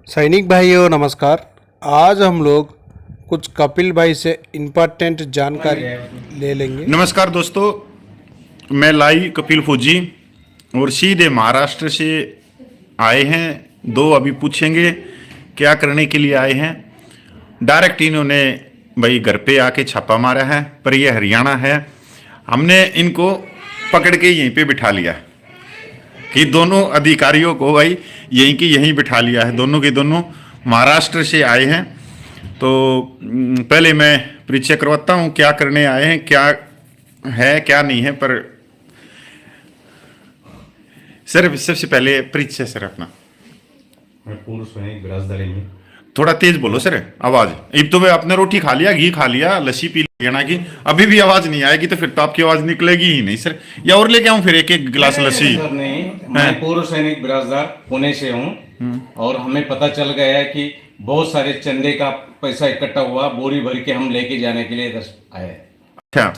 सैनिक भाइयों नमस्कार। आज हम लोग कुछ कपिल भाई से इम्पोर्टेंट जानकारी ले लेंगे। नमस्कार दोस्तों, मैं लाई कपिल फौजी और सीधे महाराष्ट्र से आए हैं। दो अभी पूछेंगे क्या करने के लिए आए हैं। डायरेक्ट इन्होंने भाई घर पे आके छापा मारा है, पर ये हरियाणा है। हमने इनको पकड़ के यहीं पे बिठा लिया कि दोनों अधिकारियों को भाई यहीं की यहीं बिठा लिया है। दोनों के दोनों महाराष्ट्र से आए हैं। तो पहले मैं परिचय करवाता हूँ क्या करने आए हैं, क्या है क्या नहीं है। पर सर सबसे पहले परिचय सर अपना। मैं पूर्व सैनिक बिराजदारी में। थोड़ा तेज बोलो सर आवाज। अब तो आपने रोटी खा लिया, घी खा लिया, लस्सी पी लिया ना, कि अभी भी आवाज नहीं आएगी तो फिर तो आपकी आवाज निकलेगी ही नहीं सर। या और लेके आऊं फिर एक एक गिलास लस्सी? सर नहीं, मैं पूर्व सैनिक बिराजदार पुणे से हूँ और हमें पता चल गया है कि बहुत सारे चंदे का पैसा इकट्ठा हुआ, बोरी भर के हम लेके जाने के लिए इधर आए। अच्छा,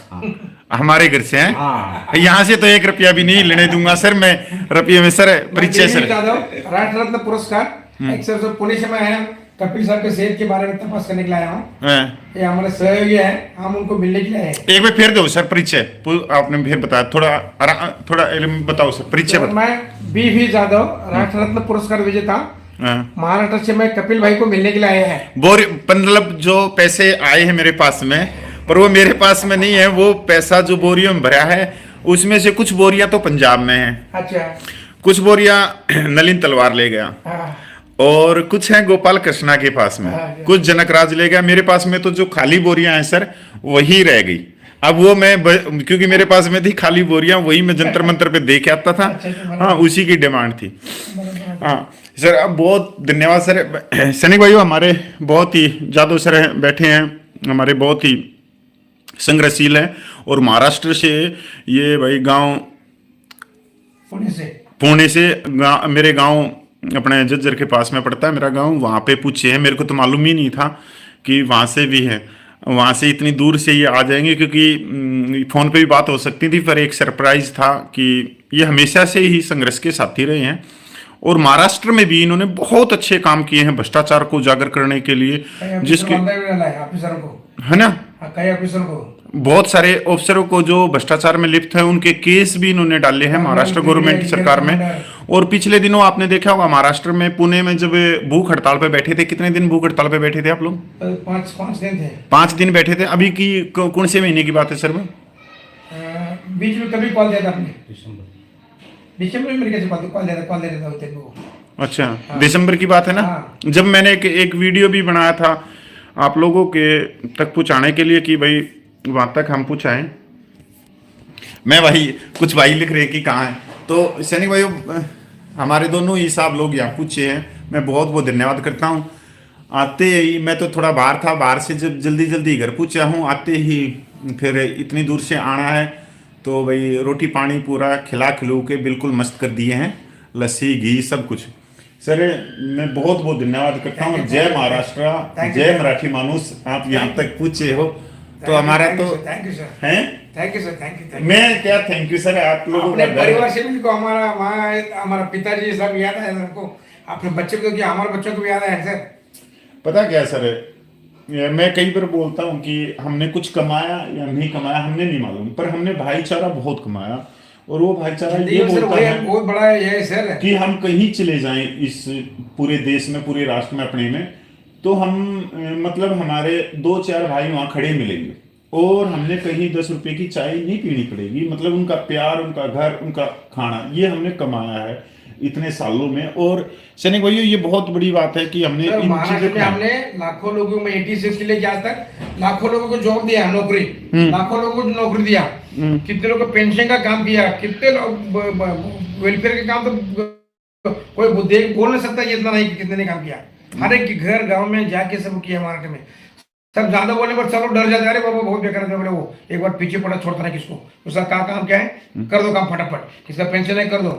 हमारे घर से हैं। हाँ, यहाँ से तो 1 रुपया भी नहीं लेने दूंगा सर मैं रुपये में। सर परिचय सर। राष्ट्र रत्न पुरस्कार एक सर आपने से मैं आया कपिल साहब के सेहत के बारे में तपास करने के लिए आया हूँ। ये हमारे सहयोगी हैं, हम उनको मिलने के लिए आए। एक बार फिर दो सर परिचय। आपने फिर बताया, थोड़ा बताओ सर परिचय। तो मैं बी जाधव, राष्ट्र रत्न पुरस्कार विजेता, महाराष्ट्र से मैं कपिल भाई को मिलने के लिए आए हैं। बोरी मतलब जो पैसे आए हैं मेरे पास में, पर वो मेरे पास में नहीं है। वो पैसा जो बोरियों में भरा है उसमें से कुछ बोरियां तो पंजाब में है। अच्छा। कुछ बोरियां नलिन तलवार ले गया और कुछ है गोपाल कृष्णा के पास में, कुछ जनकराज ले गया। मेरे पास में तो जो खाली बोरियां हैं सर वही रह गई। अब वो मैं क्योंकि मेरे पास में थी खाली बोरियां, वही मैं जंतर मंतर पे दे के आता था। हाँ, उसी की डिमांड थी। हाँ सर, अब बहुत धन्यवाद सर। सैनिक भाइयों हमारे बहुत ही जादव सर बैठे हैं, हमारे बहुत ही संग्रहशील हैं। और महाराष्ट्र से ये भाई गांव पुणे से मेरे गांव अपने जज्जर के पास में पड़ता है मेरा गांव। वहाँ पे पूछे हैं, मेरे को तो मालूम ही नहीं था कि वहाँ से भी है। वहाँ से इतनी दूर से ये आ जाएंगे, क्योंकि फ़ोन पे भी बात हो सकती थी, पर एक सरप्राइज था कि ये हमेशा से ही संघर्ष के साथी रहे हैं। और महाराष्ट्र में भी इन्होंने बहुत अच्छे काम किए हैं भ्रष्टाचार को उजागर करने के लिए, जिसके है ना, कई ऑफिसर को, बहुत सारे अफसरों को जो भ्रष्टाचार में लिप्त है उनके केस भी इन्होंने डाले हैं महाराष्ट्र गवर्नमेंट सरकार में। और पिछले दिनों आपने देखा होगा महाराष्ट्र में पुणे में जब भूख हड़ताल पे बैठे थे, कितने दिन भूख हड़ताल पे बैठे थे आप लोग? 5 दिन थे। 5 दिन बैठे थे। अभी की कौन से महीने की बात है सर? में बीच में कभी कॉल दिया था आपने? दिसंबर में मेरे कैसे कॉल दिया था तेरे। अच्छा, दिसंबर की बात है ना। जब मैंने एक वीडियो भी बनाया था आप लोगों के तक पहुंचाने के लिए कि भाई वहां तक हम पहुंचाएं। मैं भाई कुछ भाई लिख रहे कि कहाँ है। तो सैनिक भाइयों हमारे दोनों ही साहब लोग यहाँ पूछे हैं, मैं बहुत बहुत धन्यवाद करता हूँ। आते ही मैं तो थोड़ा बाहर था, बाहर से जब जल्दी घर पूछा हूँ, आते ही फिर इतनी दूर से आना है तो भाई रोटी पानी पूरा खिला खिलू के बिल्कुल मस्त कर दिए हैं, लस्सी घी सब कुछ। सर मैं बहुत बहुत धन्यवाद करता हूँ। जय महाराष्ट्र, जय मराठी मानुस। आप यहाँ तक पूछे हो तो हमारा तो थैंक यू सर। हैं, thank you sir, thank you. मैं क्या थैंक यू सर, आप लोगों का परिवार से भी हमारा वहाँ हमारा पिताजी सब याद है हमको, अपने बच्चे को, क्या हमारे बच्चों को भी याद है सर। पता क्या सर, मैं कई बार बोलता हूँ कि हमने कुछ कमाया या नहीं कमाया हमने नहीं मालूम, पर हमने भाईचारा बहुत कमाया। और वो भाईचारा ये बोलता है बहुत बड़ा है सर कि हम कहीं चले जाएं इस पूरे देश में, पूरे राष्ट्र में, अपने में, तो हम मतलब हमारे 2-4 भाई वहाँ खड़े मिलेंगे और हमने कहीं 10 रुपए की चाय नहीं पीनी पड़ेगी। मतलब उनका प्यार, उनका घर, उनका खाना, ये हमने कमाया है इतने सालों में। और सैनिक भाइयों ये बहुत बड़ी बात है कि हमने इन चीजों को, हमने लाखों लोगों में 86 के लिए आज तक लाखों लोगों को जॉब दिया, नौकरी, लाखों लोगों को नौकरी दिया, कितने लोगों को पेंशन का काम किया, कितने लोग वेलफेयर का काम, तो कोई बोल नहीं सकता इतना नहीं कि कितने ने काम किया। हर एक घर गांव में जाके सब किया महाराष्ट्र में। सब ज्यादा बोलने पर सब लोग डर जाते हैं, अरे बाबा बहुत बेकार है, बोले वो एक बार पीछे पड़ा छोड़ता नहीं किसको, उसका काम क्या है, कर दो काम फटाफट, किसका पेंशन है कर दो।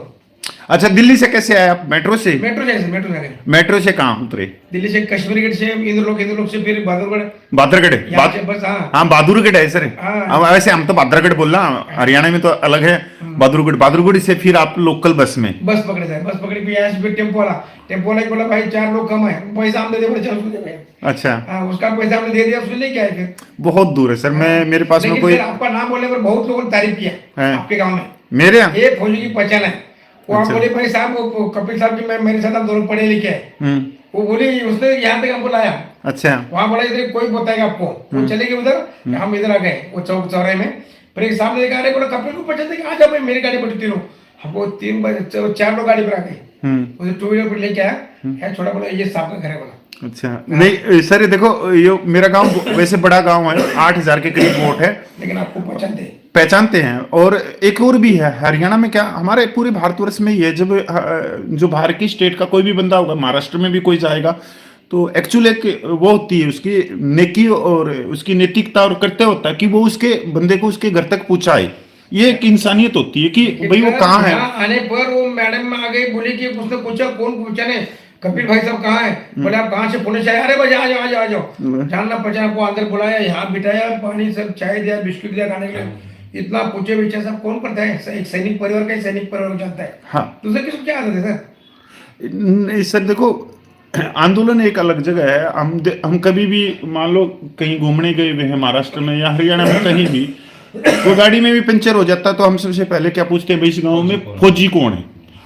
अच्छा, दिल्ली से कैसे आए आप? मेट्रो से? मेट्रो जाए मेट्रो से कहाँ उतरे? दिल्ली से कश्मीरी गेट से इंद्रलोक से फिर बहादुरगढ़ बहादुरगढ़? यहाँ से बस। हाँ हाँ, बहादुरगढ़ है सर। हाँ। अब वैसे हम तो बहादुरगढ़ बोलना, हरियाणा में तो अलग है। बहादुरगढ़, बहादुरगढ़ से फिर आप लोकल बस में? बस पकड़े जाए, बस पकड़े फिर टेम्पो वाला ही बोला भाई 4 लोग कम है, पैसा हम दे दे, बोले चल उसको दे भाई। अच्छा, हाँ, उसका पैसा हमने दे दिया, उसने लेके आए फिर। बहुत दूर है सर। मैं, मेरे पास में लेकिन कोई फिर आपका नाम बोलने पर बहुत लोगों ने तारीफ किया है। आपके गांव में। मेरे यहाँ? ये फौजी की पहचान है वो। आप अच्छा। बोले भाई साहब, वो कपिल साहब की, मैं मेरे साथ आप दोनों पढ़े लिखे हैं। वो बोली, उसने यहाँ तक हमको लाया। अच्छा, वहाँ बोला इधर कोई बताएगा आपको। वो चले गए उधर, हम इधर आ गए वो चौक चौराहे में। फिर एक सामने देखा, अरे बोला कपिल को पहचानते कि आ जाओ भाई मेरी गाड़ी पर तीनों। हमको 3 बजे 4 लोग गाड़ी पर आ गए। उसे 2 व्हीलर पर लेके आया, छोटा बोला ये साहब का घर है बोला। अच्छा। नहीं सर, ये देखो, ये मेरा गांव वैसे बड़ा गांव है, 8,000 के करीब वोट है, लेकिन आपको पहचानते हैं। और एक और भी है हरियाणा में, क्या हमारे पूरे भारतवर्ष में ही है, जब जो बाहर की स्टेट का कोई भी बंदा होगा, महाराष्ट्र में भी कोई जाएगा, तो एक्चुअली एक वो होती है उसकी नेकी और उसकी नैतिकता और कर्तव्य होता है कि वो उसके बंदे को उसके घर तक पहुंचाए। ये एक इंसानियत होती है कि भाई वो कहाँ है। आने पर वो मैडम आ गई, बोली कि उसने पूछा कौन पूछा ने, कपिल भाई साहब कहाँ है? बोले आप कहाँ से? पुणे से आए। अरे भाई आ जाओ आ जाओ। जानना पहचाना को अंदर बुलाया, यहाँ बिठाया, पानी सब चाय दिया, बिस्कुट दिया खाने के लिए। इतना पूछे पीछे सब कौन करता है? एक सैनिक परिवार का, सैनिक परिवार जानता है। हाँ, दूसरे किसको क्या आदत है सर? नहीं सर, देखो, आंदोलन एक अलग जगह है। हम कभी भी मान लो कहीं घूमने गए हुए हैं महाराष्ट्र में या हरियाणा में, कहीं भी वो गाड़ी में भी पंचर हो जाता है तो हम सबसे पहले क्या पूछते हैं, भाई इस गांव में फौजी कौन है?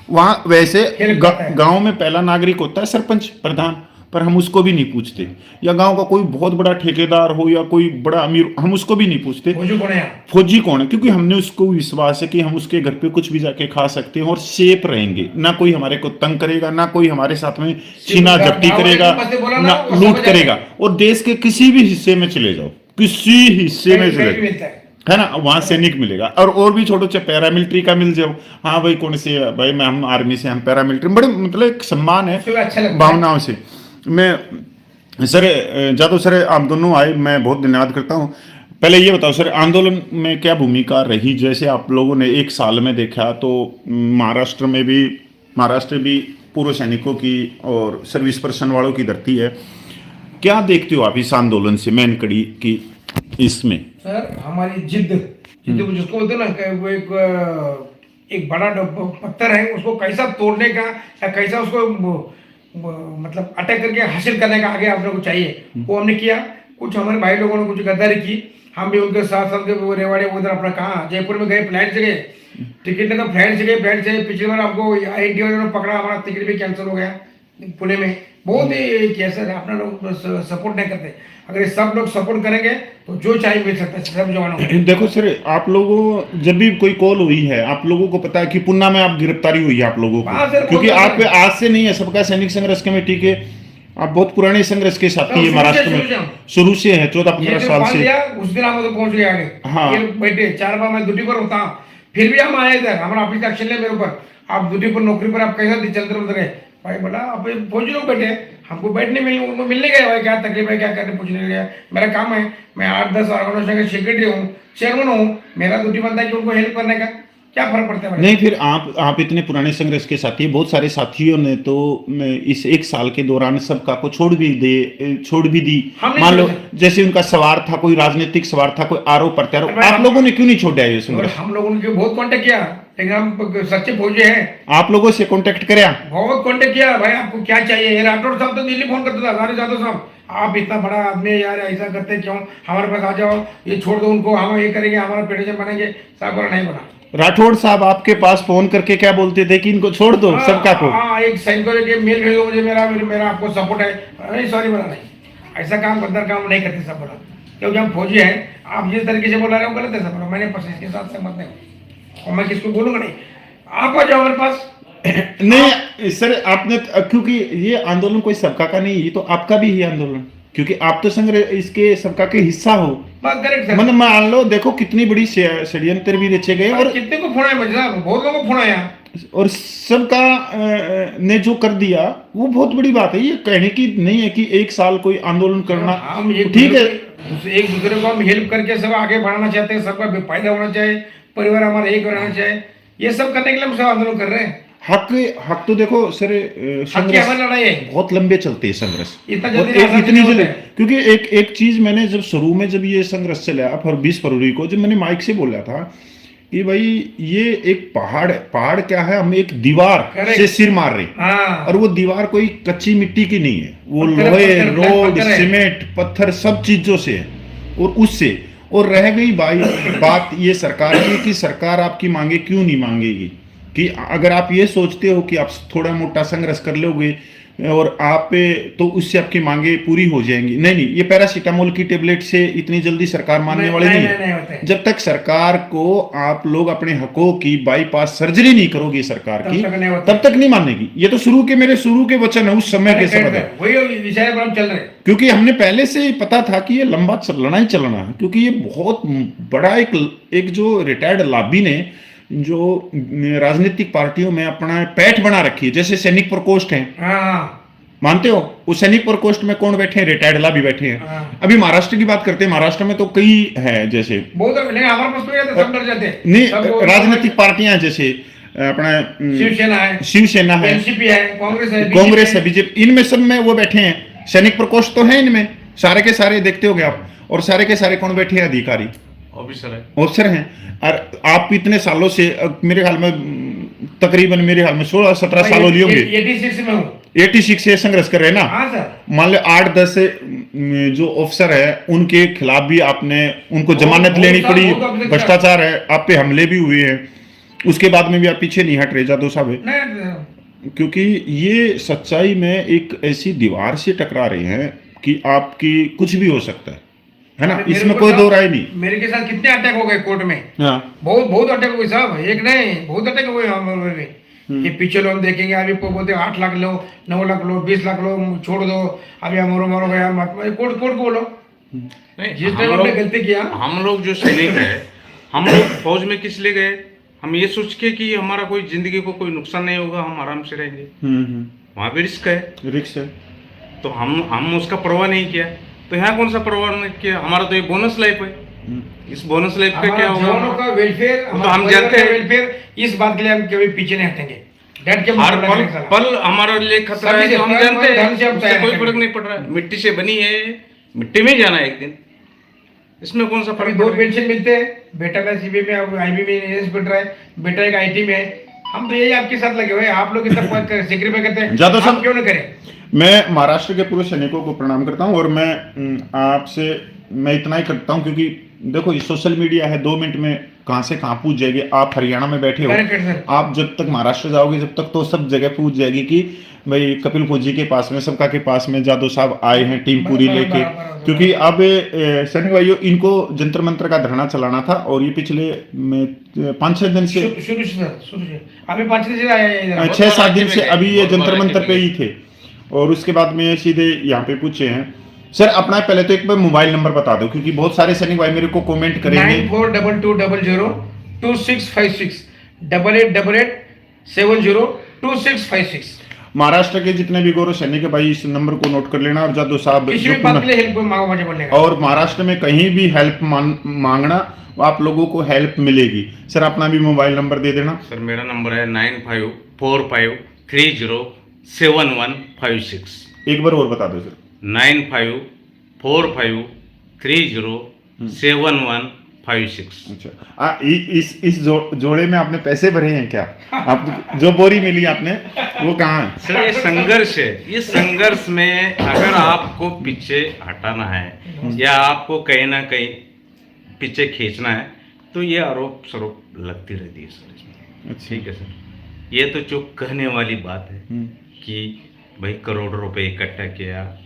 वहाँ वैसे गांव में पहला नागरिक होता है सरपंच, प्रधान, पर हम उसको भी नहीं पूछते। या गांव का कोई बहुत बड़ा ठेकेदार हो या कोई बड़ा अमीर, हम उसको भी नहीं पूछते फौजी कौन है, क्योंकि हमने उसको विश्वास है कि हम उसके घर पे कुछ भी जाके खा सकते हैं और सेफ रहेंगे, ना कोई हमारे को तंग करेगा, ना कोई हमारे साथ में छीना झपटी करेगा, ना लूट करेगा। और देश के किसी भी हिस्से में चले जाओ, किसी हिस्से में चले जाओ, है ना, वहां सैनिक मिलेगा। और भी छोटो चाहे पैरामिलिट्री का मिल जाओ, हाँ भाई कौन से भाई, मैं हम आर्मी से, हम पैरामिलिट्री, बड़े मतलब एक सम्मान है भावनाओं से। मैं सर जादव सर, आप दोनों आए, मैं बहुत धन्यवाद करता हूँ। पहले ये बताओ सर, आंदोलन में क्या भूमिका रही? जैसे आप लोगों ने 1 साल में देखा तो महाराष्ट्र भी पूर्व सैनिकों की और सर्विस पर्सन वालों की धरती है। क्या देखते हो आप इस आंदोलन से, मेन कड़ी की इसमें? सर हमारी जिद्द जिसको बोलते हैं ना, वो एक बड़ा पत्थर है, उसको कैसा तोड़ने का या कैसा उसको मतलब अटैक करके हासिल करने का आगे आप लोगों को चाहिए, वो हमने किया। कुछ हमारे भाई लोगों ने कुछ गद्दारी की, हम भी उनके साथ साथ के रेवाड़े उधर अपना कहाँ जयपुर में गए, फ्लाइट से गए, टिकट लेकर फ्लाइट से गए। फ्लाइट से पिछली बार आपको IIT वालों ने पकड़ा, हमारा टिकट भी कैंसिल हो गया पुणे में। बहुत ही कैसे अपना लोग सपोर्ट नहीं करते। अगर सब लोग सपोर्ट करेंगे तो जो चाहिए मिल सकता है सब जवानों को। देखो सर, आप लोगों जब भी कोई कॉल हुई है, आप लोगों को पता है कि पुन्ना में आप गिरफ्तारी हुई है आप लोगों को, क्योंकि आप आज से नहीं है, सबका सैनिक संघर्ष कमेटी के आप बहुत पुराने संघर्ष के साथी है महाराष्ट्र में, शुरू से है 14-15 साल से। उस दिन हम तो पहुंच गए आगे। हाँ, बैठे 4 बार मैं ड्यूटी पर होता, फिर भी हम आए इधर, हमारा ऑफिस एक्शन ले मेरे ऊपर, आप ड्यूटी पर नौकरी पर आप कैसा चलते उधर गए? भाई बोला अब फौजी लोग बैठे, हमको बैठने उनको मिलने गए, भाई क्या तकलीफ है, क्या करने, पूछने गया। मेरा काम है, मैं 8-10 ऑर्गेनाइजेशन का सेक्रेटरी हूँ, चेयरमैन हूँ, मेरा ड्यूटी बनता है कि उनको हेल्प करने का। क्या फर्क पड़ता है? नहीं, फिर आप इतने पुराने संघर्ष के साथी, बहुत सारे साथियों ने तो इस 1 साल के दौरान सबका को छोड़ भी दी। मान लो जैसे उनका सवार था, कोई राजनीतिक सवार था, कोई आरोप प्रत्यारोप, आप लोगों ने क्यों नहीं छोड़ा ये संघर्ष? हम लोगों ने बहुत कांटेक्ट किया, लेकिन हम सच्चे फौजी हैं। आप लोगों से कांटेक्ट किया? बहुत कांटेक्ट किया, भाई आपको क्या चाहिए? राठौड़ साहब तो दिल्ली फोन करता था, सारे जादव साहब आप इतना बड़ा आदमी है यार, ऐसा करते क्यों, हमारे पास आ जाओ, ये छोड़ दो उनको, हम ये करेंगे, हमारा पेटिशन बनेंगे। साहब बोला नहीं बना। राठौड़ साहब आपके पास फोन करके क्या बोलते थे कि इनको छोड़ दो सबका को? हाँ, एक सैनिकों के मेल भेजो मुझे, मेरा आपको सपोर्ट है। नहीं सॉरी बोला, नहीं ऐसा काम गद्दार काम नहीं करते सब बोला, क्योंकि हम फौजी हैं। आप जिस तरीके से बोला रहे हो गलत है सब बोला, मैंने इसके साथ सहमत नहीं और मैं किसको बोलूंगा नहीं। आप आ जाओ मेरे पास। नहीं सर, आपने, क्योंकि ये आंदोलन कोई सबका का नहीं, ये तो आपका भी है आंदोलन, क्योंकि आप तो संघर्ष इसके सबका के हिस्सा हो। मतलब मान लो, देखो कितनी बड़ी षड्यंत्र भी रचे गए और कितने को फोड़ा है, बहुत लोगों को फोड़ा है, और सबका ने जो कर दिया वो बहुत बड़ी बात है। ये कहने की नहीं है कि 1 साल कोई आंदोलन करना ठीक है, एक दूसरे को हम हेल्प करके सब आगे बढ़ाना चाहते हैं, सबका फायदा होना चाहिए, परिवार हमारा एक रहना चाहिए, ये सब करने के लिए हम सब आंदोलन कर रहे हैं। हक तो देखो सर, हक की हमारी लड़ाई है। बहुत लंबे चलते हैं संघर्ष, इतना जल्दी और नहीं आजादी इतनी नहीं जल्दी, होता है। क्योंकि एक चीज मैंने जब शुरू में जब ये संघर्ष चला और 20 फरवरी को जब मैंने माइक से बोला था कि भाई ये एक पहाड़ क्या है, हम एक दीवार Correct. से सिर मार रहे हैं, हाँ। और वो दीवार कोई कच्ची मिट्टी की नहीं है, वो पत्थर- लोहे, पत्थर- रोड, पत्थर है। सीमेंट, पत्थर सब चीजों से है, और उससे। और रह गई बात ये सरकार की कि सरकार आपकी मांगे क्यों नहीं मांगेगी, कि अगर आप ये सोचते हो कि आप थोड़ा मोटा संघर्ष कर लोगे और आप पे तो उससे आपकी मांगे पूरी हो जाएंगी, नहीं, ये पैरासीटामोल की टेबलेट से इतनी जल्दी सरकार मानने नहीं, वाली नहीं, नहीं नहीं होता है। है। जब तक सरकार को आप लोग अपने हकों की बाईपास सर्जरी नहीं करोगे सरकार तब की, तक नहीं होता तब तक नहीं मानेगी। ये तो मेरे शुरू के वचन है, उस समय के शब्द है, वही विषय पर हम चल रहे हैं। क्योंकि हमने पहले से ही पता था कि ये लंबा चलना ही चलना है, क्योंकि ये बहुत बड़ा एक जो रिटायर्ड लॉबी ने जो राजनीतिक पार्टियों में अपना पैठ बना रखी है, जैसे सैनिक प्रकोष्ठ है, हाँ, मानते हो? वो सैनिक प्रकोष्ठ में कौन बैठे हैं? रिटायर्ड लॉबी बैठे हैं। हाँ। अभी महाराष्ट्र की बात करते हैं, महाराष्ट्र में तो कई है, जैसे बहुत नहीं, हमारे पास तो ये तो सब डर जाते हैं। नहीं, सब वो- राजनीतिक पार्टियां हैं, जैसे अपना शिवसेना है, शिवसेना है, एनसीपी है, कांग्रेस है, बीजेपी, इनमें सब में वो बैठे हैं। सैनिक प्रकोष्ठ तो है इनमें, सारे के सारे देखते होगे आप, और सारे के सारे कौन बैठे हैं? अधिकारी, ऑफिसर हैं। और आप इतने सालों से मेरे ख्याल में तकरीबन मेरे ख्याल में 16-17 साल हो लिए होंगे, 86 में हूँ। 86 से संघर्ष कर रहे हैं ना। हाँ सर। मान लो 8-10 जो ऑफिसर है उनके खिलाफ भी आपने उनको जमानत बहुत लेनी साल, पड़ी, बहुत अभी तक भ्रष्टाचार है, आप पे हमले भी हुए हैं, उसके बाद में भी आप पीछे नहीं हट रहे जादव साहब, नहीं, क्योंकि ये सच्चाई में एक ऐसी दीवार से टकरा रहे हैं कि आपकी कुछ भी हो सकता है ना, मेरे इसमें को कोई साहब, दो राय नहीं। मेरे के साथ कितने अटैक हो गए कोर्ट में, हाँ, बहुत अटैक हुए साहब, एक नहीं बहुत अटैक हुए हमारे में। ये पीछे लोन देखेंगे, अभी को बोलते 8 लाख लो, 9 लाख लो, 20 लाख लो, छोड़ दो, अभी हमारो मारो गया मत, कोर्ट को बोलो। नहीं, जिस हम टाइम लोग- हमने गलती किया, हम लोग जो सैनिक है, हम लोग फौज में किस लिए गए? हम ये सोच के कि हमारा कोई जिंदगी को कोई नुकसान नहीं होगा, हम आराम से रहेंगे। वहां भी रिस्क है, रिक्स है। तो हम उसका परवाह नहीं किया। तो यहाँ कौन सा परवाह नहीं किया? हमारा तो ये बोनस लाइफ है। इस बोनस लाइफ का क्या हमारा होगा? जवानों का वेलफेयर, तो हम जानते हैं। वेलफेयर, इस बात के लिए हम कभी पीछे नहीं हटेंगे, डट के हर मुकाबला करेंगे साला। पल हमारे लिए खतरा है, सभी तो हम से जानते ढंग से हैं, हम उससे तैयार कोई करेंगे। फर्क नहीं पड़ रहा है। मिट्टी से बनी है, मिट्टी में ही जाना है एक दिन, इसमें कौन सा अभी फर्क 2 पड़ रहा है? पेंशन मिलते हैं, बेटा का सीबी में, अब आईबी में इंस्पेक्टर है, बेटा एक आईटी में है। हम तो यही आपके साथ लगे हुए हैं, आप लोग इतना सेक्रीफाई करते हैं, जादव साहब- हम क्यों नहीं करें? मैं महाराष्ट्र के पूर्व सैनिकों को प्रणाम करता हूं, और मैं आपसे मैं इतना ही करता हूं, क्योंकि देखो ये सोशल मीडिया है, 2 मिनट में कहां से कहां पूछ जाएगी। आप हरियाणा में बैठे हो, Correct, sir. आप जब तक महाराष्ट्र जाओगे जब तक तो सब जगह पूछ जाएगी कि भाई कपिल फौजी के पास में, सबका के पास में जादव साहब आए हैं टीम पूरी बराबर, लेके, बराबर। क्योंकि अब सैनिक भाइयों इनको जंतर मंत्र का धरना चलाना था, और ये पिछले 5-6 दिन से, शुरू से अभी 5 दिन से आया है इधर। 6-7 दिन से अभी ये बहुत जंतर बड़ा मंत्र पे ही थे, और उसके बाद में सीधे यहाँ पे पूछे हैं। सर अपना पहले तो एक बार मोबाइल नंबर बता दो, क्योंकि बहुत सारे सैनिक भाई मेरे को कमेंट करेंगे। 9422002656 8888702656। महाराष्ट्र के जितने भी गौरव सैनिक है भाई, इस नंबर को नोट कर लेना, और जादव साहब किसी भी बात के लिए हेल्प मांगो मुझे बोलने का। और महाराष्ट्र में कहीं भी हेल्प मांगना, आप लोगों को हेल्प मिलेगी। सर अपना भी मोबाइल नंबर दे देना। सर मेरा नंबर है 9545307156। एक बार और बता दो सर। 9545307156। अच्छा, इस जोड़े में आपने पैसे भरे हैं क्या? आप जो बोरी मिली आपने वो कहाँ है? सर ये संघर्ष है, इस संघर्ष में अगर आपको पीछे हटाना है या आपको कहीं ना कहीं पीछे खींचना है, तो ये आरोप स्वरूप लगती रहती है सर इसमें। अच्छा। ठीक है सर, ये तो जो कहने वाली बात है कि भाई करोड़ों रुपए इकट्ठा किया,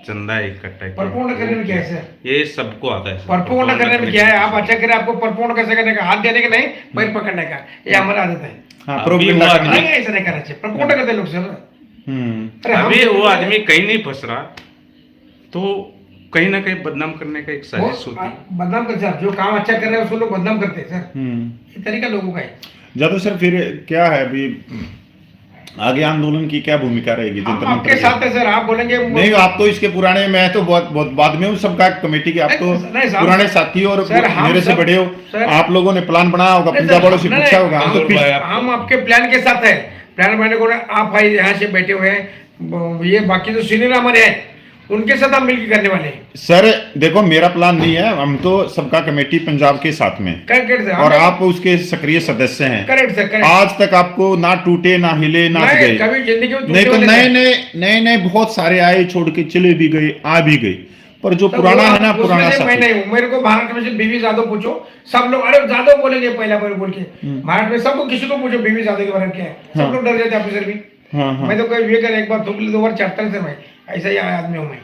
चंदा इकट्ठा किया, परपूर्ण करने में क्या है सर? ये सबको आता है सर। परपूर्ण करने में क्या है? आप अच्छा करें, आपको परपूर्ण कैसे करने का? हाथ देने का नहीं, पैर पकड़ने का, ये हमारा आदत है। हाँ, अभी प्रोपेगेंडा वो करना। नहीं ऐसा नहीं करना चाहिए, परपूर्ण करते लोग सर। अरे हम- अभी वो आदमी कहीं नहीं फंस रहा, तो कहीं ना कहीं बदनाम करने का एक साजिश होती है। बदनाम करते हैं, जो काम अच्छा कर रहे हैं उसको लोग बदनाम करते हैं सर। ये तरीका लोगों का है। जादव सर फिर क्या है अभी आगे आंदोलन की क्या भूमिका रहेगी? हम जंतर आपके मंतर साथ है सर, आप बोलेंगे नहीं, आप तो इसके पुराने, मैं तो बहुत बहुत बाद में हूँ सबका कमेटी के, आप तो नहीं, साहब, पुराने साथी और सर, हम मेरे से सब- बड़े हो। सर, आप लोगों ने प्लान बनाया होगा, नहीं, पंजाब वालों से नहीं, पूछा होगा, हम तो नहीं, पीछे- भाई, हम आपके प्लान के साथ है, प्लान बनाने को आप भाई यहाँ से बैठे हुए हैं, ये बाकी जो सीनियर हमारे हैं उनके साथ हम मिलकर करने वाले हैं। सर देखो मेरा प्लान नहीं है, हम तो सबका कमेटी पंजाब के साथ में, करेक्ट सर, और आप उसके सक्रिय सदस्य हैं। Correct sir, correct. आज तक आपको ना टूटे ना हिले ना गए, कभी जिंदगी में नहीं तो नए बहुत सारे आए, छोड़ के चले भी गए, आ भी गए, पर जो पुराना है ना, पुराना मैं नहीं हूँ। मेरे को महाराष्ट्र में से बीवी जादव पूछो, सब लोग अरे जादव बोलेंगे पहला बार बोल के, महाराष्ट्र में सबको किसी को पूछो बीवी जादव के बारे में क्या है, सब लोग डर जाते ऑफिसर भी। मैं तो कोई ये कर एक बार थूक ली, 2 बार चट्टल से मैं ऐसा ही आदमी हूँ मैं।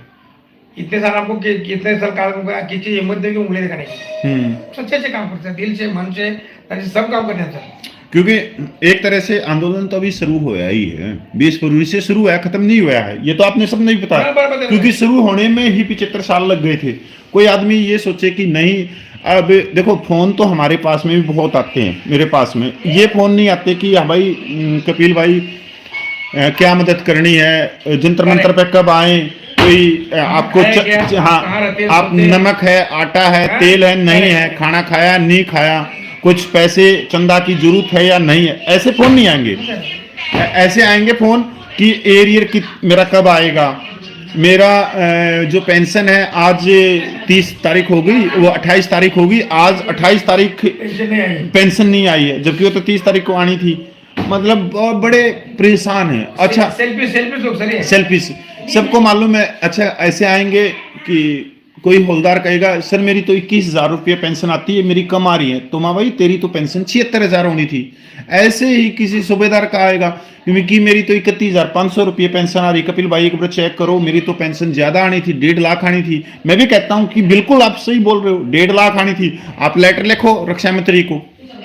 इतने साल आपको कितने साल काल किसी हिम्मत देगी उंगली दिखाने की, अच्छे काम करते हैं, दिल से मन से सब काम करते हैं सर। क्योंकि एक तरह से आंदोलन तो अभी शुरू होया ही है, 20 फरवरी से शुरू हुआ, खत्म नहीं हुआ है, ये तो आपने सब नहीं पता, क्योंकि शुरू होने में ही 75 साल लग गए थे। कोई आदमी ये सोचे कि नहीं, अब देखो फोन तो हमारे पास में भी बहुत आते हैं, मेरे पास में ये फोन नहीं आते कि हाँ भाई कपिल भाई क्या मदद करनी है, जंतर मंतर पे कब आए, कोई आपको हाँ आप नमक है, आटा है, तेल है, नहीं है, खाना खाया नहीं खाया, कुछ पैसे चंदा की जरूरत है या नहीं है, ऐसे फोन नहीं आएंगे। ऐसे आएंगे फोन कि एरियर की मेरा कब आएगा, मेरा जो पेंशन है आज 30 तारीख हो गई, वो 28 तारीख होगी, आज 28 तारीख पेंशन नहीं आई है, जबकि वो तो 30 तारीख को आनी थी। मतलब बहुत बड़े परेशान है। अच्छा सेल्फी सबको मालूम है। अच्छा ऐसे आएंगे कि कोई हौलदार कहेगा सर मेरी तो 21,000 रुपये पेंशन आती है, मेरी कम आ रही है, तो माँ भाई तेरी तो पेंशन 76,000 होनी थी। ऐसे ही किसी सूबेदार का आएगा क्योंकि मेरी तो 31,500 रुपये पेंशन आ रही, कपिल भाई एक बार चेक करो, मेरी तो पेंशन ज्यादा आनी थी, 1.5 लाख आनी थी। मैं भी कहता हूँ कि बिल्कुल आप सही बोल रहे हो, 1.5 लाख आनी थी, आप लेटर लिखो रक्षा मंत्री को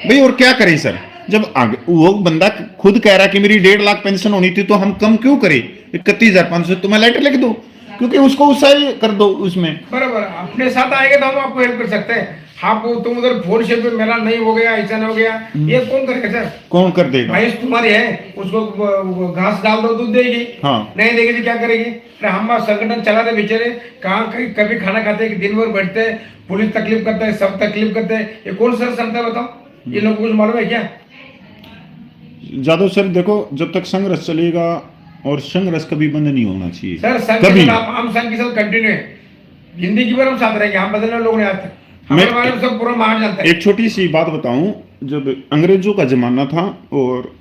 भाई। और क्या करें सर, जब वो बंदा खुद कह रहा है कि मेरी 1.5 लाख पेंशन होनी थी, तो हम कम क्यों करें 31,500, तो मैं लेटर लिख दो, क्योंकि उसको सही कर दो उसमें। बराबर अपने साथ आएगा तो हम आपको हेल्प कर सकते हैं। हाँ तुम उधर फोन से मेरा नहीं हो गया, ऐसा नहीं हो गया, ये कौन करेगा सर? कौन कर देगा? भैंस तुम्हारी है, उसको घास डाल दो, दूध देगी। हाँ। नहीं देगी तो क्या करेगी? हम संगठन चला रहे बेचारे, कहाँ कभी खाना खाते हैं, दिन भर बैठते हैं, पुलिस तकलीफ करता है, सब तकलीफ करते हैं, ये कौन सर संस्था है बताओ? ये लोग कुछ मालूम है क्या? जादव सर देखो, जब तक संघर्ष चलेगा, और संघर्ष कभी बंद नहीं होना चाहिए सर। संघ कभी हम संघ के साथ कंटिन्यू है, जिंदगी भर हम साथ रहेंगे, हम बदलने लोग नहीं आते, हमारे बारे में सब पूरा महान जानता है। एक छोटी सी बात बताऊं, जब अंग्रेजों का जमाना था और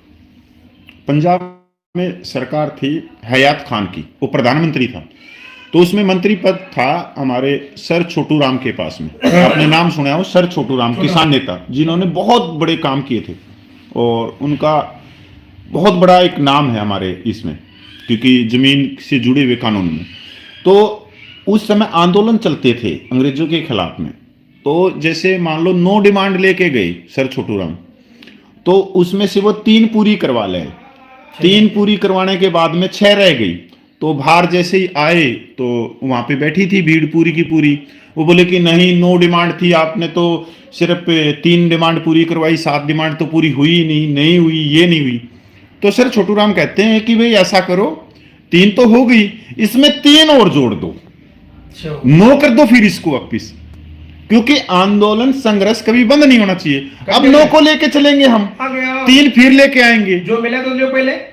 पंजाब में सरकार थी हयात खान की, वो प्रधानमंत्री था, तो उसमें मंत्री पद था हमारे सर छोटू राम के पास में। आपने नाम सुना हो, सर छोटू राम, किसान नेता, जिन्होंने बहुत बड़े काम किए थे, और उनका बहुत बड़ा एक नाम है हमारे इसमें, क्योंकि जमीन से जुड़े हुए कानून में। तो उस समय आंदोलन चलते थे अंग्रेजों के खिलाफ में, तो जैसे मान लो 9 डिमांड लेके गए सर छोटू राम, तो उसमें से वो 3 पूरी करवा ले, 3 पूरी करवाने के बाद में 6 रह गई। तो बाहर जैसे ही आए तो वहां पे बैठी थी भीड़ पूरी की पूरी, वो बोले कि नहीं 9 डिमांड थी, आपने तो सिर्फ 3 डिमांड पूरी करवाई, 7 डिमांड तो पूरी हुई नहीं हुई, ये नहीं हुई। तो सर छोटू राम कहते हैं कि भाई ऐसा करो, 3 तो हो गई, इसमें 3 और जोड़ दो, 9 कर दो फिर इसको वापिस, क्योंकि आंदोलन संघर्ष कभी बंद नहीं होना चाहिए। अब 9 को लेके चलेंगे हम, 3 फिर लेके आएंगे, जो मिला तो जो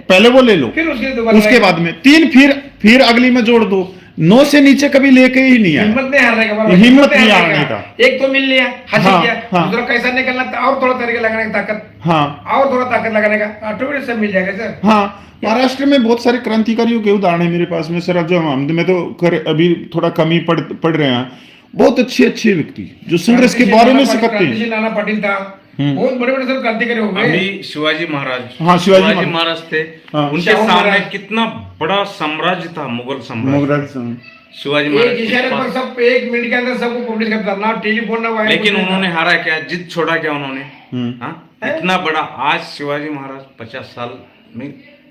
पहले वो ले लो, फिर उसके बाद में 3 फिर अगली में जोड़ दो। 9 से नीचे कभी लेके ही नहीं आया, हिम्मत नहीं हारने का, हिम्मत नहीं हारने का। एक तो मिल लिया, हासिल किया, दूसरा कैसा निकलना, और थोड़ा तरीके लगाने की ताकत, और थोड़ा ताकत लगाने का, ऑटोमेटिक सब मिल जाएगा सर। महाराष्ट्र में बहुत सारे क्रांतिकारियों के उदाहरण है मेरे पास में सर। अब जो मैं तो अभी थोड़ा कम ही पढ़ रहे हैं, बहुत अच्छे व्यक्ति जो संघर्ष के बारे में सिखाते हैं। नाना पाटिल था, बहुत बड़े सब क्रांतिकारी हो गए। अभी शिवाजी महाराज, शिवाजी महाराज थे, उनके सामने कितना बड़ा साम्राज्य था, मुगल साम्राज्य। शिवाजी महाराज इशारे पर सब 1 मिनट के अंदर सबको पब्लिश करता, ना टेलीफोन ना वायर, लेकिन उन्होंने हारा क्या, जिद छोड़ा क्या उन्होंने? इतना बड़ा, आज शिवाजी महाराज 50 साल में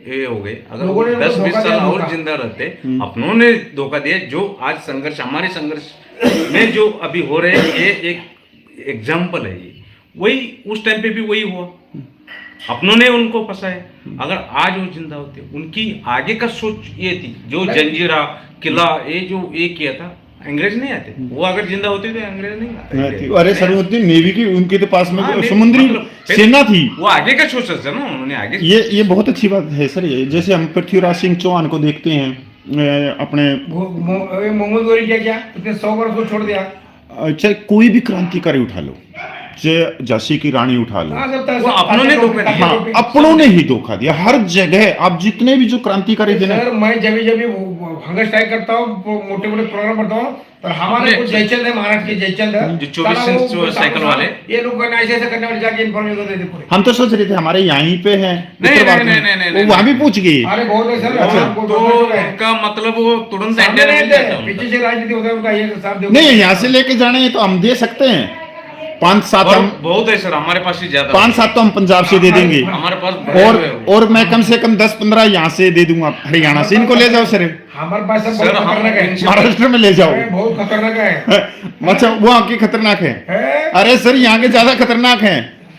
ये हो गए, अगर 10-20 साल और जिंदा रहते, अपनों ने धोखा दिया। जो आज संघर्ष, हमारे संघर्ष में जो अभी हो रहे हैं, ये एक एग्जाम्पल है। ये वही उस टाइम पे भी वही हुआ, अपनों ने उनको फंसाया। अगर आज वो जिंदा होते, उनकी आगे का सोच ये थी, जो जंजीरा किला ये जो ये किया था, अंग्रेज नहीं आते, वो अगर जिंदा होते तो अंग्रेज नहीं आते। अरे सलामुद्दीन नेवी की उनके तो पास में हाँ, समुद्री मतलब सेना थी। वो आगे का सोचा था ना उन्होंने, आगे ये बहुत अच्छी बात है सर। ये जैसे हम पृथ्वीराज सिंह चौहान को देखते हैं अपने, मोहम्मद गोरी क्या उसने 100 वर्ष को छोड़ दिया। चाहे कोई भी क्रांतिकारी उठा लो, चाहे झांसी की रानी उठा लो, हाँ, सब तरह वो से अपनों ने धोखा दिया। हाँ, अपनों ने ही धोखा दिया। हर जगह आप जितने भी जो क्रांतिकारी थे ना, सर मैं जब हंगर स्ट्राइक करता हूँ, मोटे मोटे प्रोग्राम करता हूँ, पर हमारे कुछ जयचंद है, महाराष्ट्र के जयचंद है, जो 24 इंच जो साइकिल वाले, ये लोग ऐसे ऐसे करने वाले जाके इन्फॉर्मेशन देते पूरे। हम तो सोच रहे थे हमारे यहीं पे हैं नहीं, उत्तर भारत नहीं, में। नहीं, वो नहीं, वहां भी पूछ गए। अरे बहुत है सर। अच्छा। तो उनका मतलब वो तुरंत सामने इंडिया में रहते जाता हैं, है उनका। पीछे से राजनीति होता है उनका, ये साफ देखो। नहीं, यहाँ से लेके जाने हैं तो हम दे सकते हैं 5-7, और हम बहुत है सर, हमारे पास ही ज्यादा 5-7 तो हम पंजाब से दे देंगे, हमारे पास भरे हुए हैं। और मैं कम से कम 10-15 यहाँ से दे दूंगा, हरियाणा से। इनको ले जाओ सर, हमारे पास सब सर, बहुत हम खतरनाक है, महाराष्ट्र में ले जाओ। बहुत खतरनाक है। अच्छा, वो आके खतरनाक है? है? अरे सर, यहाँ के ज्यादा खतरनाक है।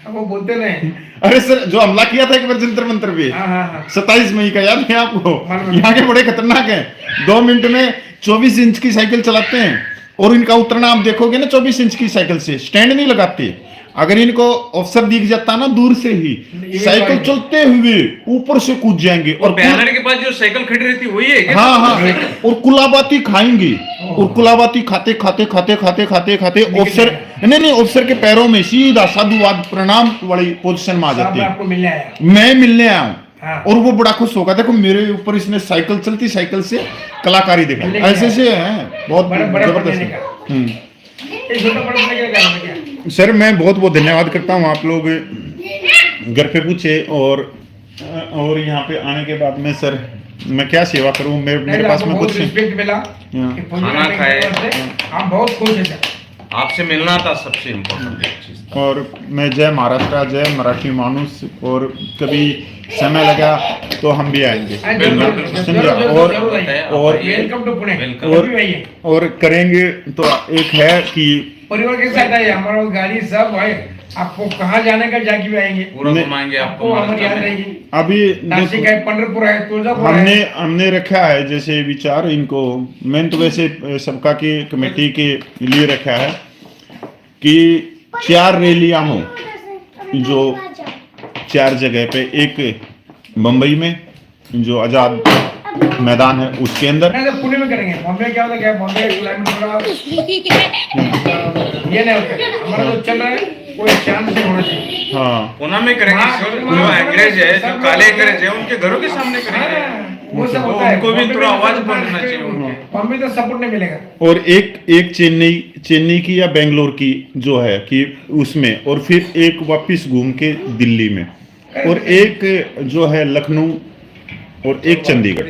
वो बोलते नहीं। अरे सर, जो हमला किया था एक बार जंतर मंतर पे, हाँ, हाँ, हाँ। 27 मई का, याद है आपको? मालूम। यहाँ के बड़े खतरनाक हैं। 2 मिनट में 24 इंच की साइकिल चलाते हैं, और इनका उतरना आप देखोगे ना 24 इंच की साइकिल से, स्टैंड नहीं लगाते। अगर इनको अफसर दिख जाता ना दूर से ही, साइकिल चलते हुए ऊपर से कूद जाएंगे। और बैनर के पास जो साइकिल खड़ी रहती है वही है क्या? हाँ हाँ, और कुलाबाती खाएंगे, और कुलाबाती खाते खाते खाते खाते खाते खाते अफसर, नहीं, अफसर के पैरों में सीधा साधुवाद प्रणाम वाली पोजीशन में आ जाते हैं। आपको मिलने आया। मैं मिलने आया हूँ। हाँ। और वो बड़ा खुश होगा, देखो मेरे ऊपर इसने साइकिल, चलती साइकिल से कलाकारी देखा। ऐसे से है, बहुत जबरदस्त है। ये छोटा बड़ा क्या करना है क्या? सर, मैं बहुत बहुत धन्यवाद करता हूँ। आप लोग घर पे पूछे, और यहाँ पे आने के बाद में सर मैं क्या सेवा करूँ, मेरे पास में कुछ रिस्पेक्ट मिला, हाँ। कि खाना खाए। हम बहुत खुश हैं सर। आपसे मिलना था सबसे इम्पोर्टेंट चीज। और मैं जय महाराष्ट्र, जय मराठी मानुस, और कभी समय लगा तो हम भी आएंगे, समझा? और वेलकम टू पुणे। वेलकम। कभी भी आइए। और करेंगे तो एक है कि परिवार के साथ आइए, हमारा गाड़ी सब है, आपको कहाँ जाने का जाके भी आएंगे, पूरा घुमाएंगे आपको आपको हमारी याद महाराष्ट्र में। रहेगी। अभी नासिक है, पंढरपुर है, तुळजापुर है। हमने रखा है जैसे विचार इनको, मैंने तो वैसे सबका की कमेटी के लिए रखा है कि 4 रैलियां हों, जो 4 जगह पे, एक बम्बई में जो आजाद मैदान है उसके अंदर, नहीं, तो पुणे में करेंगे। बॉम्बे क्या होता है, क्या बॉम्बे क्लाइमेट थोड़ा ये नहीं होता है। हमारा जो चल रहा है वो एक चांद से होना चाहिए। हाँ पुणे में करेंगे सर। जो अंग्रेज है, जो काले अंग्रेज है, उनके घरों के सामने करेंगे। वो सब होता है। उनको भी बॉम्बे थोड़ा में आवाज तो बढ़ना चाहिए महाराष्ट्र उनको। में बॉम्बे तो सपोर्ट नहीं मिलेगा। और एक चेन्नई की या बेंगलोर की जो है कि उसमें, और फिर एक वापस घूम के दिल्ली में, और एक जो है लखनऊ, और एक चंडीगढ़,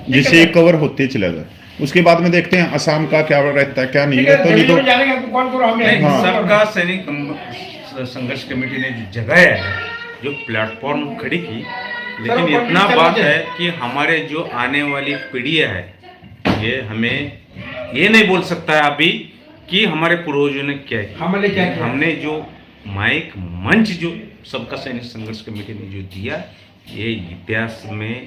जिससे कवर होते चला जाए। उसके बाद में देखते हैं असम का क्या रहता है, क्या नहीं ठीक है, रहता। नहीं दिल्ली तो में जाने का आपको कॉल करो, हमें नहीं, हाँ। सबका सैनिक संघर्ष कमेटी ने जो जगाया है, जो प्लेटफॉर्म खड़ी की, लेकिन सर, इतना चलना बात चाहिए। है कि हमारे जो आने वाली पीढ़ियां है, ये हमें ये नहीं बोल सकता है अभी कि हमारे पूर्वजों ने क्या किया। हमने क्या किया। हमने जो माइक मंच जो सबका सैनिक संघर्ष कमेटी ने जो दिया, ये इतिहास में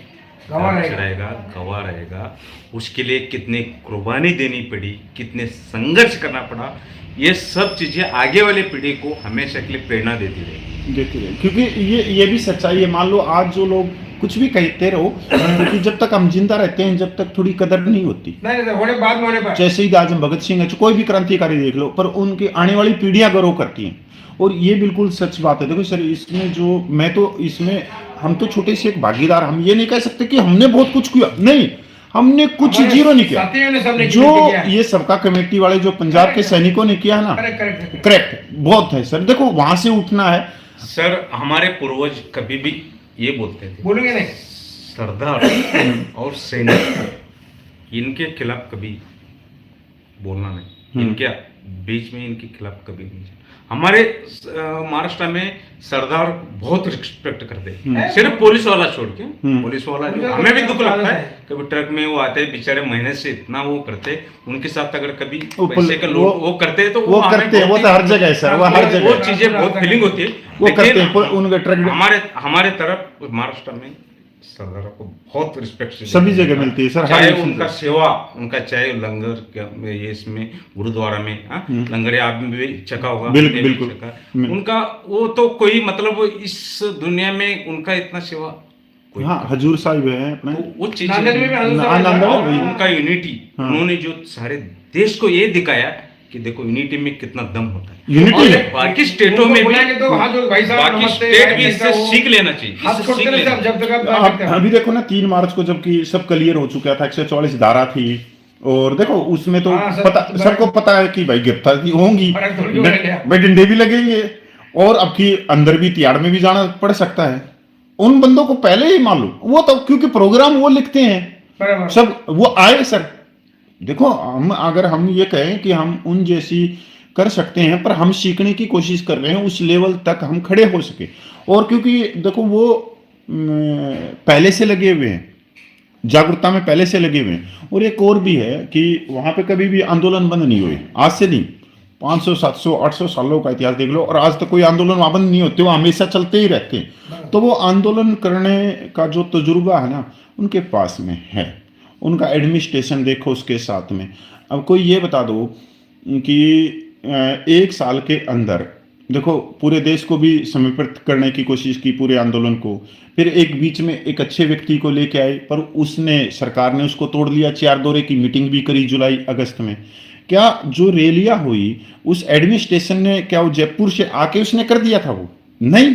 गवाह रहेगा। रहेगा, गवाह रहेगा। उसके लिए कितने कुर्बानी देनी पड़ी, कितने संघर्ष करना पड़ा, ये सब चीजें आगे वाली पीढ़ी को हमेशा के लिए प्रेरणा देती रहेगी। देती रहे, क्योंकि ये भी सच्चाई है। मान लो आज जो लोग कुछ भी कहते रहो, क्योंकि जब तक हम जिंदा रहते हैं जब तक थोड़ी कदर नहीं होती। नहीं, होने बाद में होने पर। जैसे ही आजम भगत सिंह है, कोई भी क्रांतिकारी देख लो, पर उनकी आने वाली पीढ़ियां गौरव करती हैं। और ये बिल्कुल सच बात है। देखो सर, इसमें जो मैं तो इसमें हम तो छोटे से एक भागीदार, हम ये नहीं कह सकते कि हमने बहुत कुछ किया, नहीं, हमने कुछ हमारे जीरो नहीं साथियों ने सबने किया। किया जो है। ये सबका कमेटी वाले जो पंजाब के सैनिकों ने किया ना, करेक्ट। करेक्ट बहुत है सर। देखो वहां से उठना है। सर, हमारे पूर्वज कभी भी ये बोलते थे, बोलेंगे नहीं। सरदार और सैनिक, इनके खिलाफ कभी बोलना नहीं, इनके बीच में इनके खिलाफ कभी नहीं। हमारे महाराष्ट्र में सरदार बहुत रिस्पेक्ट करते हैं, सिर्फ पुलिस वाला छोड़ के। पुलिस वाला जो हमें भी दुख लगता है, कभी ट्रक में वो आते हैं बेचारे, महीने से इतना वो करते, उनके साथ अगर कभी पैसे का लोग वो करते हैं तो वो करते हैं, वो तो हर जगह है सर, वो हर वो जगह चीजें बहुत फीलिंग होती है। वो करते लेकिन हैं, उनके ट्रक हमारे तरफ महाराष्ट्र में सरदारों को बहुत रिस्पेक्ट से सभी जगह मिलती है सर, हर चाहे चीज़ उनका है। सेवा, उनका चाहे लंगर ये इसमें गुरुद्वारा में लंगर आप भी चखा होगा, बिल्कुल, हमने भी बिल्कुल। चखा। उनका वो तो कोई मतलब इस दुनिया में उनका इतना सेवा कोई हाँ, हजूर साहिब है अपने। तो वो चीज नांदेड़ में भी हजूर ना- साहब नांदेड़ है। में भी। उनका यूनिटी, हाँ। उन्होंने जो सारे देश को ये दिखाया कि देखो यूनिटी में कितना दम होता है। यूनिटी और है। बाकी स्टेटों उनको में भी बुलाएंगे तो हाथ जोड़ भाई साहब बाकी नमस्ते, स्टेट भी भाई इससे साहब, सीख लेना चाहिए, हाथ इससे छोड़ते सीख रहते लेना हैं, जब तक आप आप अभी देखो ना 3 मार्च को जबकि सब क्लियर हो चुका था, 144 धारा थी, और देखो उसमें तो हाँ, पता, सबको पता है कि भाई गिरफ्तारी होंगी, फर्क थोड़ी हो गया। भाई डंडे भी लगेंगे, और अब की अंदर भी तिहाड़ में भी जाना पड़ सकता है। उन बंदों को पहले ही मालूम, वो तो क्योंकि प्रोग्राम वो लिखते हैं बराबर। सब, वो आए सर। देखो हम अगर हम ये कहें कि हम उन जैसी कर सकते हैं, पर हम सीखने की कोशिश कर रहे हैं उस लेवल तक हम खड़े हो सके। और क्योंकि देखो वो पहले से लगे हुए हैं, जागरूकता में पहले से लगे हुए हैं। और एक और भी है कि वहां पे कभी भी आंदोलन बंद नहीं हुए, आज से नहीं, 500 700 800 सालों का इतिहास देख लो, और आज तक कोई आंदोलन वहां बंद नहीं होते, वो हमेशा चलते ही रहते हैं। तो वो आंदोलन करने का जो तजुर्बा है ना उनके पास में है, उनका एडमिनिस्ट्रेशन देखो उसके साथ में। अब कोई ये बता दो कि 1 साल के अंदर देखो पूरे देश को भी समर्पित करने की कोशिश की, पूरे आंदोलन को, फिर एक बीच में एक अच्छे व्यक्ति को लेके आए, पर उसने, सरकार ने उसको तोड़ लिया। 4 दौरे की मीटिंग भी करी जुलाई अगस्त में। क्या जो रैलियां हुई उस एडमिनिस्ट्रेशन ने, क्या वो जयपुर से आके उसने कर दिया था? वो नहीं।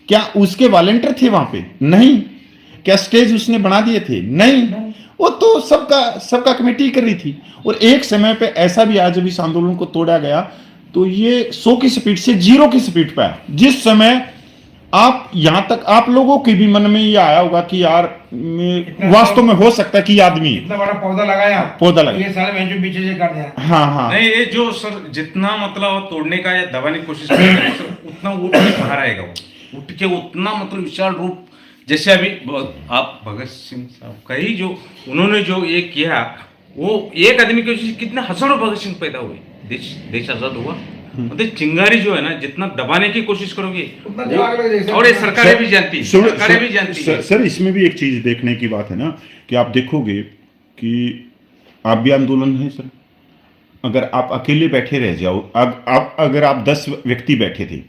क्या उसके वॉलंटियर थे वहां पे? नहीं। क्या स्टेज उसने बना दिए थे? नहीं। वो तो सबका कमेटी कर रही थी। और एक समय पे ऐसा भी आज जब इस आंदोलन को तोड़ा गया तो ये 100 की स्पीड से 0 की स्पीड पे आया। जिस समय आप यहां तक आप लोगों के भी मन में ये आया होगा कि यार वास्तव में हो सकता है कि आदमी इतना बड़ा पौधा लगाया, ये सारे बहन पीछे से कर दिया। हाँ हाँ नहीं, ये जो सर जितना मतलब तोड़ने का या दबाने की कोशिश करेगा सर, उतना उठ के बाहर आएगा। वो उठ के उतना मतलब विशाल रूप, जैसे अभी आप भगत सिंह साहब का ही जो उन्होंने जो ये किया, वो एक आदमी की वजह से कितने हजारों भगत सिंह पैदा हुए, देश आजाद हुआ। मतलब चिंगारी जो है ना, जितना दबाने की कोशिश करोगे उतना जो आग लग जाएगी। और ये सरकारें भी जानती है, सरकारें भी जानती है। सर इसमें भी एक चीज देखने की बात है ना कि आप देखोगे कि आप भी आंदोलन है सर। अगर आप अकेले बैठे रह जाओ, अगर आप 10 व्यक्ति बैठे थे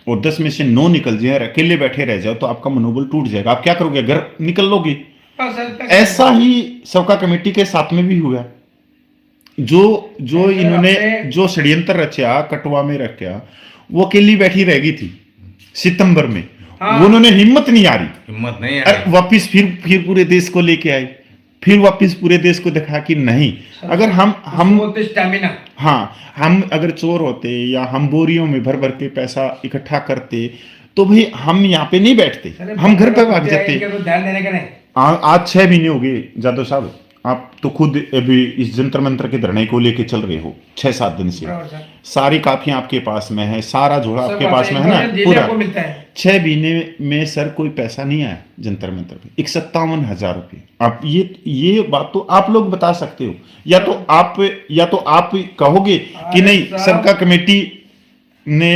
और 10 में से 9 निकल जाए और अकेले बैठे रह जाओ तो आपका मनोबल टूट जाएगा। आप क्या करोगे? घर निकल लोगे। ऐसा ही सबका कमेटी के साथ में भी हुआ। जो इन्होंने जो षड्यंत्र रचा, कटवा में रखा, वो अकेली बैठी रह गई थी सितंबर में। उन्होंने हिम्मत नहीं आ रही, हिम्मत नहीं आ और वापिस फिर पूरे देश को लेके आए, फिर वापिस पूरे देश को दिखा कि नहीं, अगर हम बोलते स्टैमिना। हाँ, हम अगर चोर होते या हम बोरियों में भर भर के पैसा इकट्ठा करते तो भाई हम यहाँ पे नहीं बैठते, हम घर पे भाग जाते। ध्यान देने का नहीं। आज 6 महीने हो गए जादव साहब, आप तो खुद अभी इस जंतर मंत्र के धरने को लेके चल रहे हो 6-7 दिन से। सारी काफियां आपके पास में है, सारा झोला आपके पास में है ना पूरा। 6 महीने में सर कोई पैसा नहीं आया जंतर मंत्र पे, 57,000 रुपये। आप ये बात तो आप लोग बता सकते हो, या तो आप कहोगे कि नहीं सबका कमेटी ने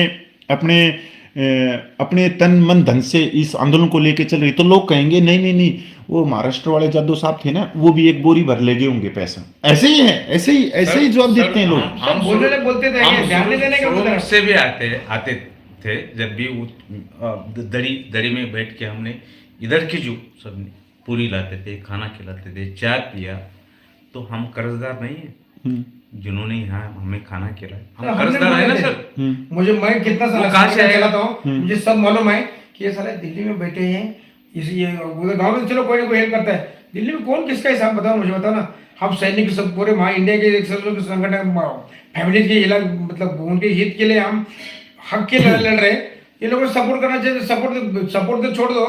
अपने तन मन धन से इस आंदोलन को लेके चल रही, तो लोग कहेंगे नहीं वो महाराष्ट्र वाले जादव साहब थे ना, वो भी एक बोरी भर ले गए होंगे पैसा। ऐसे ही है, ऐसे ही जवाब देते हैं लोग। हम बोलते थे, ध्यान नहीं देने का से भी आते थे। जब भी दरी में बैठ के हमने इधर की जो सब पूरी लाते थे, खाना खिलाते थे, चाय पिया, तो हम कर्जदार नहीं है जिन्होंने यहाँ हमें खाना खिलाया। हम कर्जदार है ना सर। मुझे मैं कितना कहाँ से चलाता हूँ, मुझे सब मालूम है कि ये साले दिल्ली में बैठे हैं, ये गाँव में चलो कोई ना कोई हेल्प करता है, दिल्ली में कौन किसका हिसाब बताओ, मुझे बताओ ना। हम सैनिक सब पूरे वहाँ इंडिया के संगठन फैमिली के मतलब उनके हित के लिए हम हक के लिए लड़ रहे हैं। ये लोगों को सपोर्ट करना चाहिए। सपोर्ट तो छोड़ दो,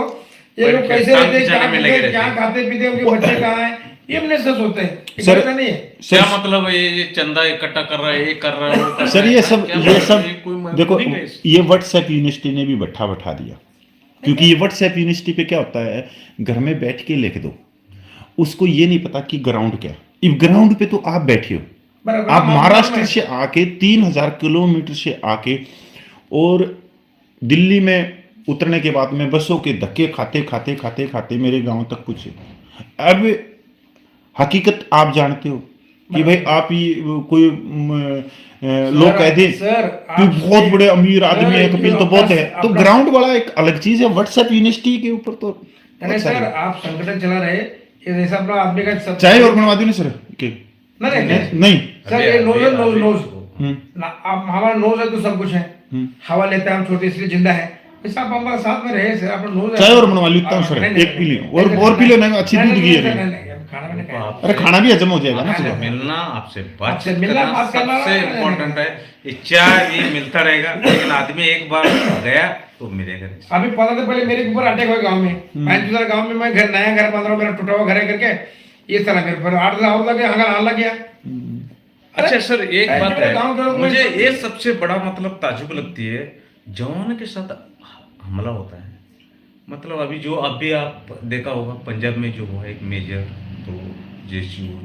ये लोग कैसे रहते हैं, क्या खाते पीते, उनके बच्चे कहाँ हैं, ये अपने से सोचते हैं। सर नहीं है क्या मतलब है ये चंदा इकट्ठा कर रहा है, ये कर रहा है, वो कर रहा है। सर ये सब देखो, नहीं है। ये व्हाट्सएप यूनिवर्सिटी ने भी बैठा दिया, क्योंकि ये व्हाट्सएप यूनिवर्सिटी पे क्या होता है, घर में बैठ के लिख दो, उसको ये नहीं पता कि ग्राउंड क्या है। ग्राउंड पे तो आप बैठे हो, आप महाराष्ट्र से आके 3000 किलोमीटर से आके और दिल्ली में उतरने के बाद में बसों के धक्के खाते खाते खाते खाते मेरे गांव तक पहुंचे। अब हकीकत आप जानते हो कि भाई आप ही कोई लोग कह दे कि बहुत बड़े अमीर आदमी है, कपिल तो बहुत है, तो ग्राउंड वाला एक अलग चीज है। व्हाट्सएप यूनिवर्सिटी के ऊपर तो नहीं सर, आप संगठन चला रहे, ये जैसा अपना आदमी का सब चाहे और बनवा दो ना सर के नहीं सर, ये नोज आप हमारा नोज है तो सब कुछ है, हवा लेता है हम छोटे इसलिए जिंदा है। ऐसा आप हमारे साथ में रहे सर, अपना नोज चाहे और बनवा लेता हूँ सर, एक पी लो और पी लो ना, अच्छी दूध की है। अरे खाना भी हजम हो जाएगा ना। आपसे मिलना, आपसे आपसे बातचीत मिलना, करना बात करना सबसे इम्पोर्टेंट है। ये चाय ये मिलता रहेगा, लेकिन आदमी एक बार गया तो मिलेगा नहीं। अभी 15 दिन पहले मेरे ऊपर अटैक हुआ गांव में, मैं दूसरा गांव में, मैं घर नया घर बन रहा हूँ, मेरा टूटा हुआ घर है करके ये साला मेरे पर 8 दिन और लगे, हंगामा लग गया। अच्छा सर, एक अरे, बात मेरे गाँव के है, लोग मुझे मुझे- ये सबसे बड़ा मतलब ताजुब लगती है, जवान के साथ हमला होता है। मतलब अभी आप देखा होगा पंजाब में जो हुआ एक मेजर, तो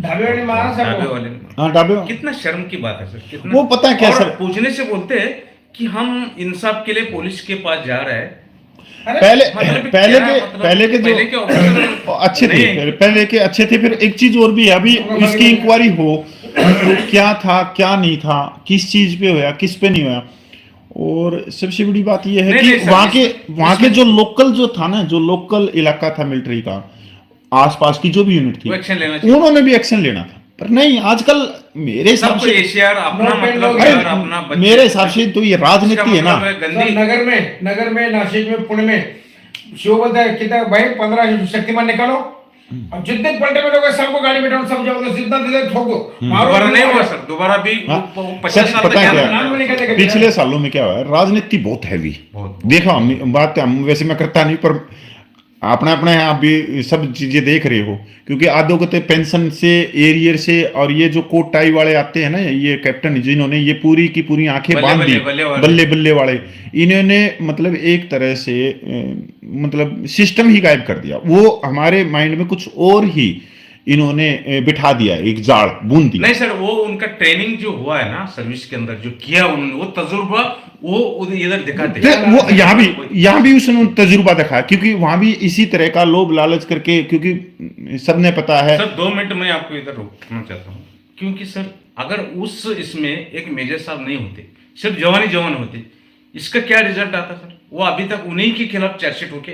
ढाबे वाले मारा सबको। ढाबे वाले ने मारा। हाँ ढाबे कितना शर्म की बात है सर, कितना वो पता है क्या और सर? पूछने से बोलते हैं कि हम इंसाफ के लिए पुलिस के पास जा रहे हैं। पहले मतलब पहले क्या के मतलब पहले के पहले के जो ऑफिसर अच्छे थे, नहीं। पहले के अच्छे थे। फिर एक चीज और भी है, अभी इसकी इंक्वायरी हो तो क्या था क्या नहीं था, किस चीज पे होया किस पे नहीं होया। और सबसे बड़ी बात यह है नहीं, कि नहीं, सर, वहां के जो लोकल जो था ना, जो लोकल इलाका था मिलिट्री का, आसपास की जो भी यूनिट थी, वो एक्शन लेना चाहिए। उन्होंने भी एक्शन लेना था। पर नहीं, आजकल मेरे हिसाब सबको से एशियार अपना नो पेन, मतलब नो यार, गेन। अपना बच्चे- मेरे हिसाब से तो ये राजनीति है ना। इसका मतलब सर, गंदी नगर में नासिक में पुणे में शिवबद्ध है कितना भाई 15 शक्तिमान निकालो, अब जितने पलटे में लोग हैं, सबको गाड़ी बैठाओ, सब जाओ, जितना दे ठोक दो, दोबारा नहीं हुआ सर, दोबारा भी हाँ, 50 सर, साल पता है तक क्या? याद नाम रखना। नहीं कहते कभी। पिछले सालों में क्या हुआ है, राजनीति बहुत हैवी बहुत। देखा बात वैसे मैं करता नहीं, पर अपना अपना है, आप भी सब चीजें देख रहे हो। क्योंकि आधो को पेंशन से, एरियर से, और ये जो कोट टाई वाले आते हैं ना, ये कैप्टन जिन्होंने ये पूरी की पूरी आंखें बल्ले बांध दी, बल्ले वाले। बल्ले बल्ले वाले, इन्होंने मतलब एक तरह से मतलब सिस्टम ही गायब कर दिया। वो हमारे माइंड में कुछ और ही इन्होंने बिठा दिया, एक जाड़ बूंद दी। नहीं सर, वो उनका ट्रेनिंग जो हुआ है ना सर्विस के अंदर, जो किया उन्होंने, वो तजुर्बा वो इधर दिखाते फिर वो यहाँ भी उसने तजुर्बा दिखाया, क्योंकि वहां भी इसी तरह का लोभ लालच करके, क्योंकि सबने पता है। सर 2 मिनट में आपको इधर रोकना चाहता हूँ, क्योंकि सर अगर उस इसमें एक मेजर साहब नहीं होते, सिर्फ जवान होते, इसका क्या रिजल्ट आता सर? वो अभी तक उन्हीं के खिलाफ चार्जशिट होके,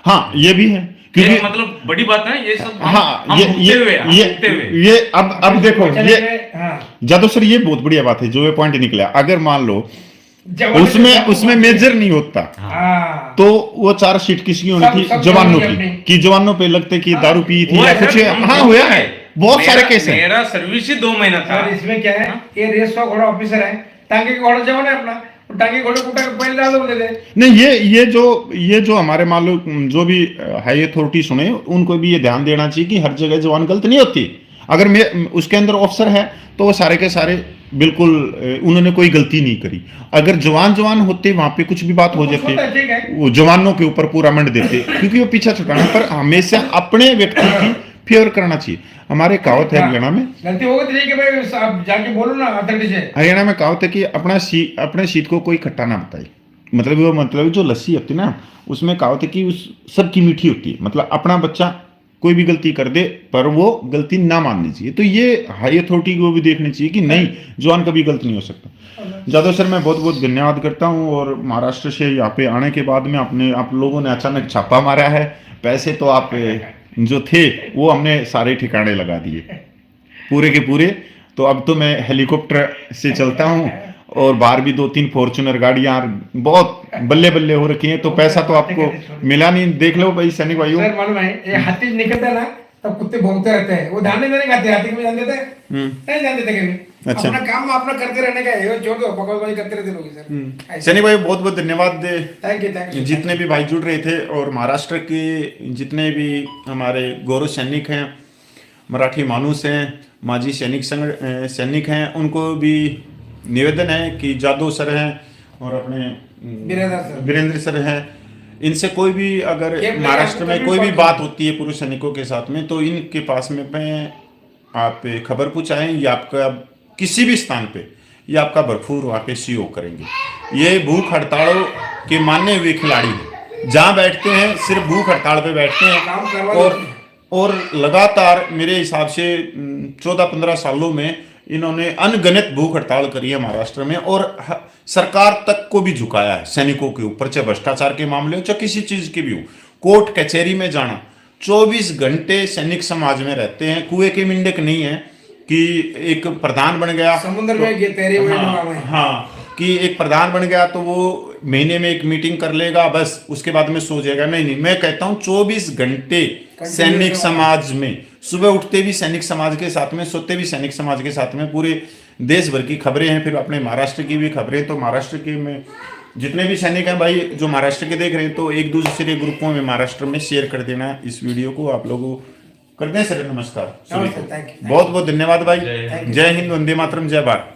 हाँ ये भी है, क्योंकि मतलब बड़ी बात है ये सब। हाँ हम भुगते हुए ये अब देखो, ये हाँ, जादव सर ये बहुत बढ़िया बात है जो ये पॉइंट निकला। अगर मान लो जवान- उसमें मेजर नहीं होता, हाँ, तो वो चार्जशीट किसकी होनी सब- थी? सब जवानों जवानों की, की कि जवानों पे लगते कि दारू पी थी हुआ या है कुछ। सर, हम हाँ भुगते हुआ है, हैं। बहुत सारे मेरा- केस हैं। मेरा सर्विस ही 2 महीना था। सर इसमें क्या है, ये रेस का घोड़ा ऑफिसर है, टांगे का घोड़ा जवान है अपना, टांगे घोड़े को पहले डाल दो दे। नहीं, ये जो हमारे मान लो जो भी हाई अथॉरिटी सुने, उनको भी ये ध्यान देना चाहिए कि हर जगह जवान गलत नहीं होती। अगर मैं उसके अंदर ऑफिसर है तो वो सारे के सारे बिल्कुल उन्होंने कोई गलती नहीं करी। अगर जवान होते वहां पे कुछ भी बात हो ठीक है। जाती, वो जवानों के ऊपर पूरा मंड देते, क्योंकि वो पीछा छुटाना। पर हमेशा अपने व्यक्ति की फेवर करना चाहिए। हमारे कहावत है हरियाणा में, गलती होगी तो ठीक है भाई, आप जाके बोलो ना अथॉरिटी से। हरियाणा में कहावत है कि अपने शीत को कोई खट्टा ना बताए। मतलब जो लस्सी होती है ना, उसमें कहावत है कि उस सबकी मीठी होती है। मतलब अपना बच्चा कोई भी गलती कर दे, पर वो गलती ना माननी चाहिए। तो ये हाई अथॉरिटी को भी देखनी चाहिए कि नहीं, जवान कभी गलत नहीं हो सकता। जादव सर मैं बहुत बहुत धन्यवाद करता हूँ। और महाराष्ट्र से यहाँ पे आने के बाद में आप लोगों ने अचानक छापा मारा है। पैसे तो आप जो थे वो हमने सारे ठिकाने लगा दिए, पूरे के पूरे। तो अब तो मैं हेलीकॉप्टर से चलता हूँ, और बाहर भी 2-3 फॉर्च्यूनर गाड़ियां बहुत बल्ले बल्ले हो रखी हैं। तो पैसा तो आपको मिला नहीं, देख लो भाई सैनिक भाइयों। सर मालूम है, ये हाथी निकलता है ना, तब कुत्ते भौंकते रहते हैं, वो ध्यान नहीं देने खाते, हाथी को भी ध्यान देते हैं? नहीं ध्यान देते कभी। अच्छा। अपना काम अपना करते रहने का है, छोड़ दो, बकवासबाजी करते रहते लोग सर। सैनिक भाई बहुत बहुत धन्यवाद थैंक यू। जितने भी भाई जुड़ रहे थे, और महाराष्ट्र के जितने भी हमारे गौरव सैनिक हैं, मराठी मानुस हैं, माजी सैनिक हैं, उनको भी निवेदन है कि जादव सर हैं और अपने वीरेंद्र सर हैं, इनसे कोई भी अगर महाराष्ट्र में कोई भी बात होती है पूर्व सैनिकों के साथ में, तो इनके पास में आप खबर पहुँचाएं, या आपका किसी भी स्थान पे ये आपका भरपूर वहाँ पे सहयोग करेंगे। ये भूख हड़तालों के मानने हुए खिलाड़ी हैं, जहां बैठते हैं सिर्फ भूख हड़ताल पे बैठते काम हैं करवा और लगातार मेरे हिसाब से 14-15 सालों में इन्होंने अनगिनत भूख हड़ताल करी है महाराष्ट्र में और सरकार तक को भी झुकाया है सैनिकों के ऊपर, चाहे भ्रष्टाचार के मामले हो चाहे किसी चीज के भी हो। कोर्ट कचहरी में जाना, 24 घंटे सैनिक समाज में रहते हैं, कुएं के मिंडक नहीं है कि एक प्रधान बन गया समुद्र में तैरे हुए लोग हैं। हाँ, कि एक प्रधान बन गया तो वो महीने में एक मीटिंग कर लेगा बस, उसके बाद में सो जाएगा। नहीं, मैं कहता हूँ 24 घंटे सैनिक समाज में, सुबह उठते भी सैनिक समाज के साथ में, सोते भी सैनिक समाज के साथ में, पूरे देश भर की खबरें हैं। फिर अपने महाराष्ट्र की भी खबरें, तो महाराष्ट्र के में जितने भी सैनिक हैं भाई जो महाराष्ट्र के देख रहे हैं, तो एक दूसरे ग्रुपों में महाराष्ट्र में शेयर कर देना इस वीडियो को। आप लोगों कर दें सर, नमस्कार, थैंक यू। बहुत बहुत धन्यवाद भाई। जय हिंद, वंदे मातरम, जय भारत।